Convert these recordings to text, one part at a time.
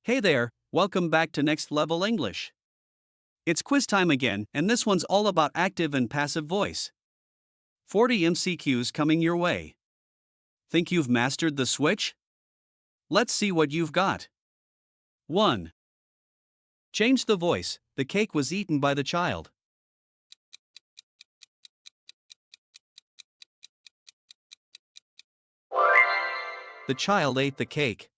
Hey there, welcome back to Next Level English. It's quiz time again, and this one's all about active and passive voice. 40 MCQs coming your way. Think you've mastered the switch? Let's see what you've got. 1. Change the voice. The cake was eaten by the child. The child ate the cake.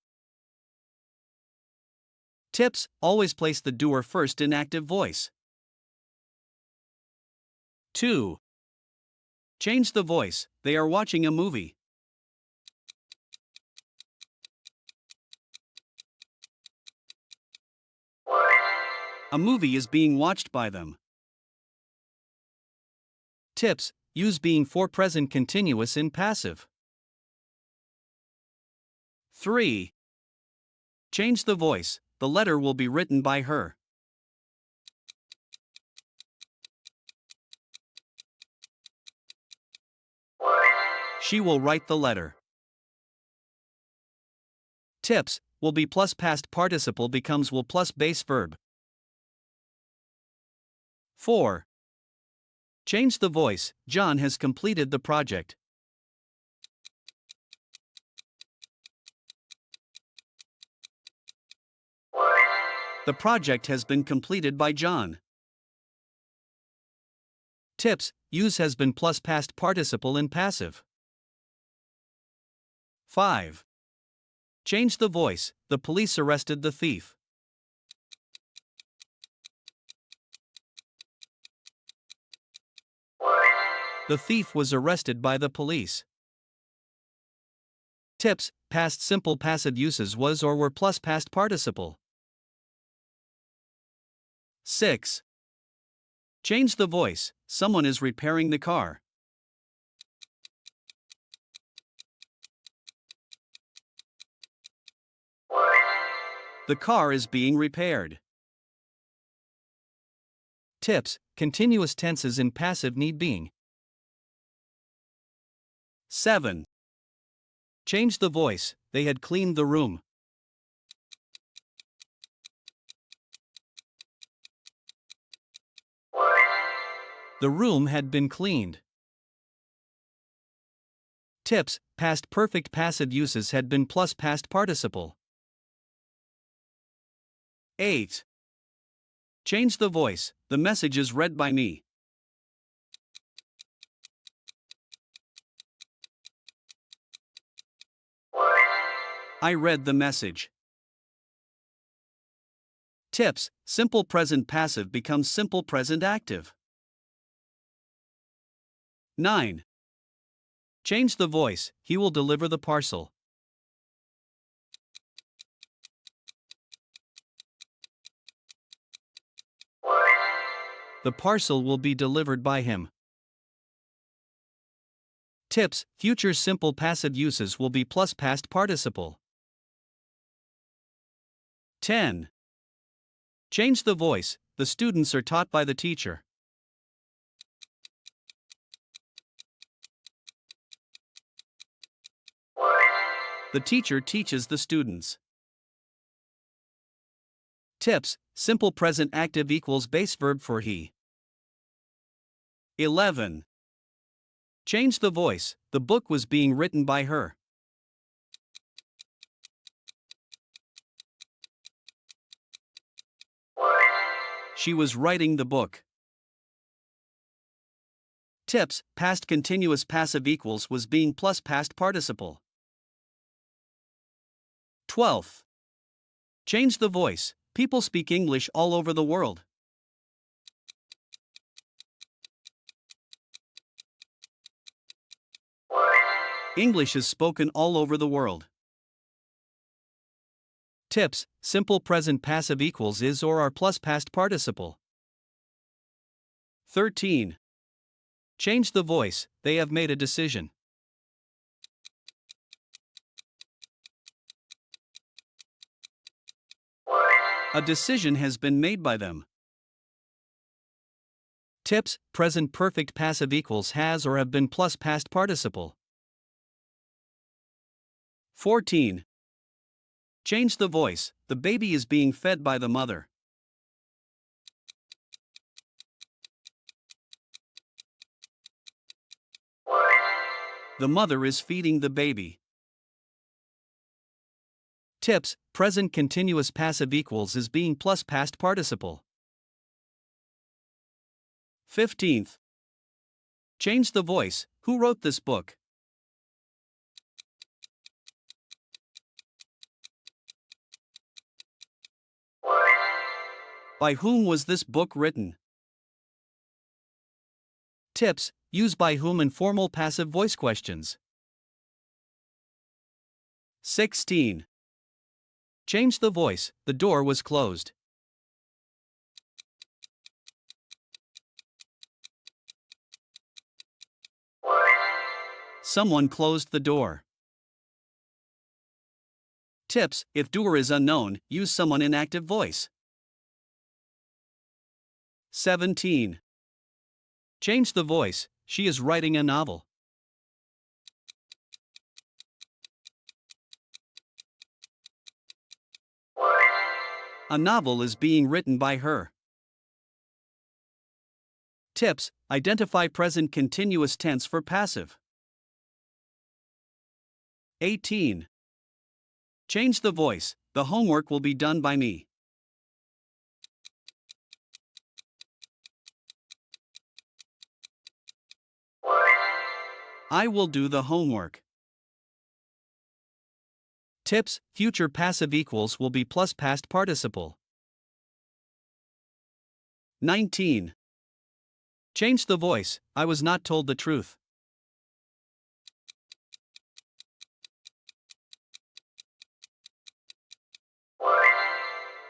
Tips: always place the doer first in active voice. 2. Change the voice. They are watching a movie. A movie is being watched by them. Tips: use being for present continuous in passive. 3. Change the voice. The letter will be written by her. She will write the letter. Tips: will be plus past participle becomes will plus base verb. 4. Change the voice. John has completed the project. The project has been completed by John. Tips: use has been plus past participle in passive. 5. Change the voice. The police arrested the thief. The thief was arrested by the police. Tips: past simple passive uses was or were plus past participle. 6. Change the voice. Someone is repairing the car. The car is being repaired. Tips: continuous tenses in passive need being. 7. Change the voice. They had cleaned the room. The room had been cleaned. Tips: past perfect passive uses had been plus past participle. 8. Change the voice. The message is read by me. I read the message. Tips: simple present passive becomes simple present active. 9. Change the voice. He will deliver the parcel. The parcel will be delivered by him. Tips: future simple passive uses will be plus past participle. 10. Change the voice. The students are taught by the teacher. The teacher teaches the students. Tips: simple present active equals base verb for he. 11. Change the voice. The book was being written by her. She was writing the book. Tips: past continuous passive equals was being plus past participle. 12. Change the voice. People speak English all over the world. English is spoken all over the world. Tips: simple present passive equals is or are plus past participle. 13. Change the voice. They have made a decision. A decision has been made by them. Tips: present perfect passive equals has or have been plus past participle. 14. Change the voice. The baby is being fed by the mother. The mother is feeding the baby. Tips: present continuous passive equals is being plus past participle. 15th. Change the voice. Who wrote this book? By whom was this book written? Tips: use by whom in formal passive voice questions. 16. Change the voice. The door was closed. Someone closed the door. Tips: if doer is unknown, use someone in active voice. 17. Change the voice. She is writing a novel. A novel is being written by her. Tips: identify present continuous tense for passive. 18. Change the voice. The homework will be done by me. I will do the homework. Tips: future passive equals will be plus past participle. 19. Change the voice. I was not told the truth.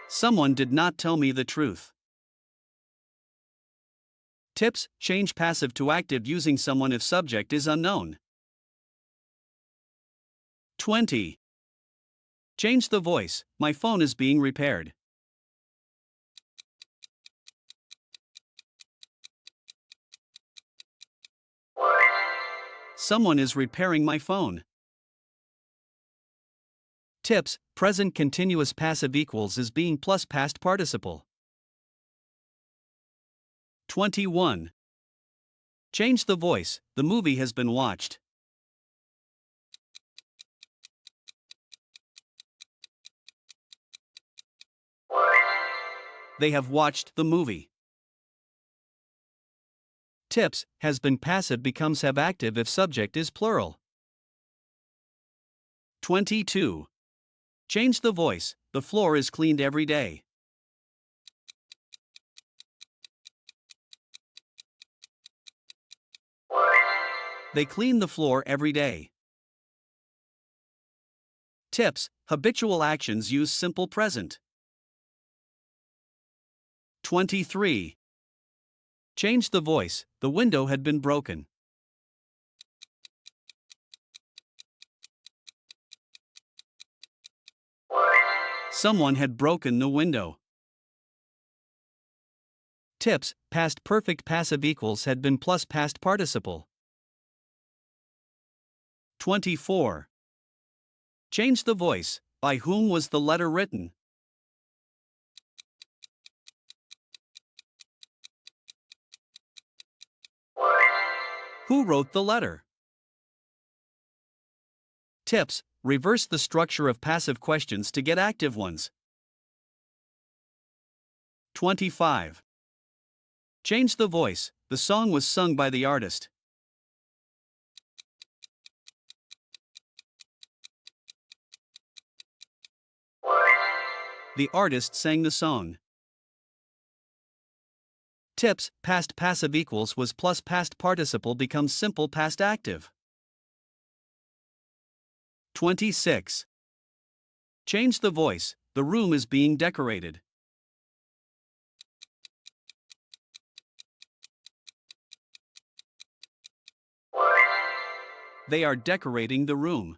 Someone did not tell me the truth. Tips: change passive to active using someone if subject is unknown. 20. Change the voice. My phone is being repaired. Someone is repairing my phone. Tips: present continuous passive equals is being plus past participle. 21. Change the voice. The movie has been watched. They have watched the movie. Tips: has been passive becomes have active if subject is plural. 22. Change the voice. The floor is cleaned every day. They clean the floor every day. Tips: habitual actions use simple present. 23. Change the voice. The window had been broken. Someone had broken the window. Tips: past perfect passive equals had been plus past participle. 24. Change the voice. By whom was the letter written? Who wrote the letter? Tips: reverse the structure of passive questions to get active ones. 25. Change the voice. The song was sung by the artist. The artist sang the song. Tips: past passive equals was plus past participle becomes simple past active. 26. Change the voice. The room is being decorated. They are decorating the room.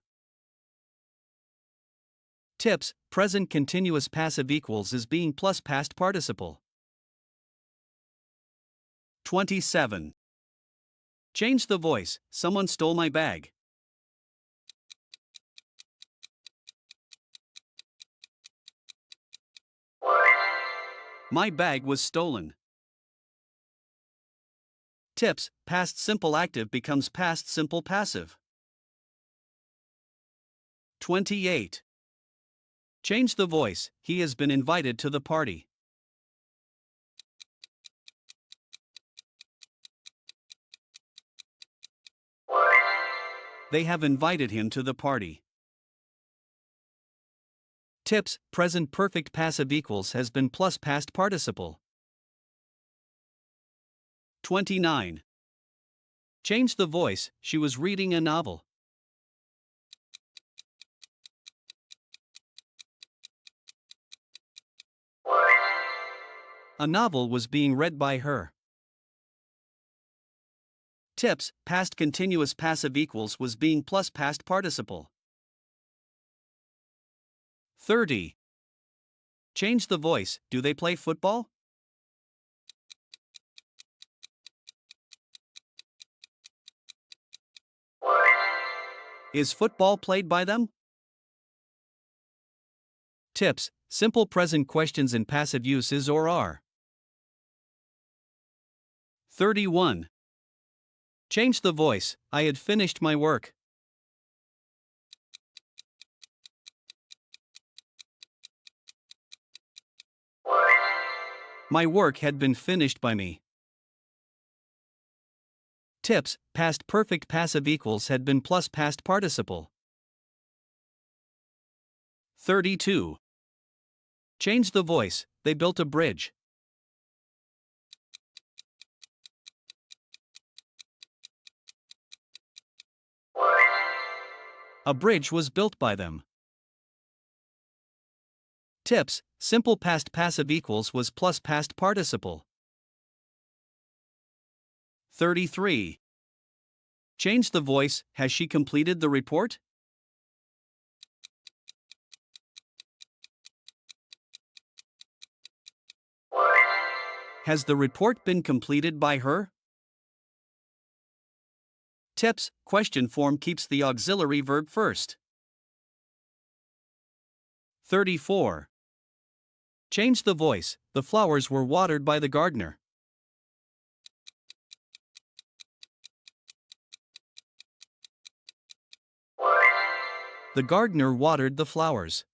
Tips: present continuous passive equals is being plus past participle. 27. Change the voice. Someone stole my bag. My bag was stolen. Tips: past simple active becomes past simple passive. 28. Change the voice. He has been invited to the party. They have invited him to the party. Tips: present perfect passive equals has been plus past participle. 29. Change the voice. She was reading a novel. A novel was being read by her. Tips: past continuous passive equals was being plus past participle. 30. Change the voice. Do they play football? Is football played by them? Tips: simple present questions in passive use is or are. 31. Change the voice. I had finished my work. My work had been finished by me. Tips: past perfect passive equals had been plus past participle. 32. Change the voice. They built a bridge. A bridge was built by them. Tips: simple past passive equals was plus past participle. 33. Change the voice. Has she completed the report? Has the report been completed by her? Tips: question form keeps the auxiliary verb first. 34. Change the voice. The flowers were watered by the gardener. The gardener watered the flowers.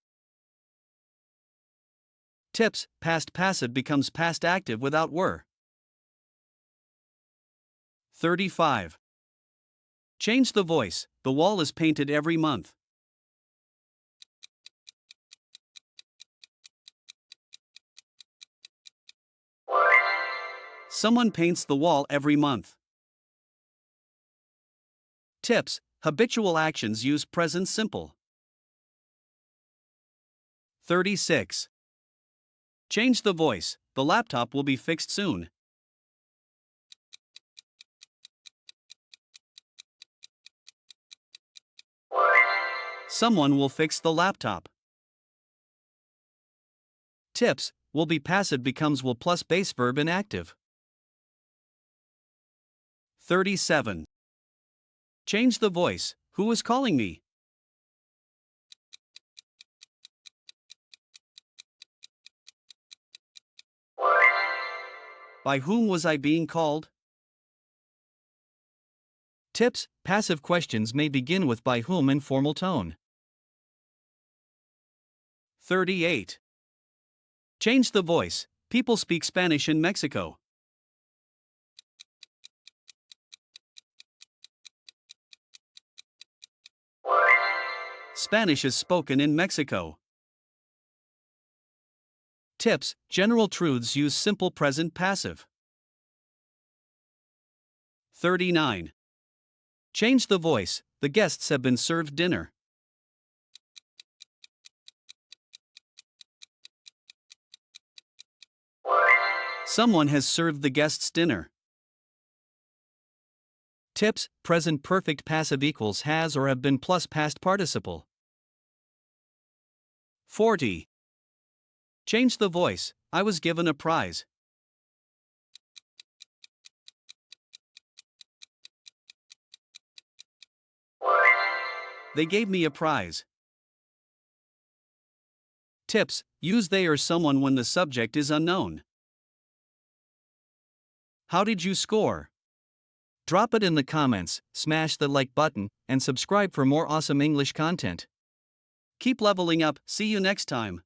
Tips: past passive becomes past active without were. 35. Change the voice. The wall is painted every month. Someone paints the wall every month. Tips: habitual actions use present simple. 36. Change the voice. The laptop will be fixed soon. Someone will fix the laptop. Tips: will be passive becomes will plus base verb in active. 37. Change the voice. Who is calling me? By whom was I being called? Tips: passive questions may begin with by whom in formal tone. 38. Change the voice. People speak Spanish in Mexico. Spanish is spoken in Mexico. Tips: general truths use simple present passive. 39. Change the voice. The guests have been served dinner. Someone has served the guests dinner. Tips: present perfect passive equals has or have been plus past participle. 40. Change the voice. I was given a prize. They gave me a prize. Tips: use they or someone when the subject is unknown. How did you score? Drop it in the comments, smash the like button, and subscribe for more awesome English content. Keep leveling up, see you next time.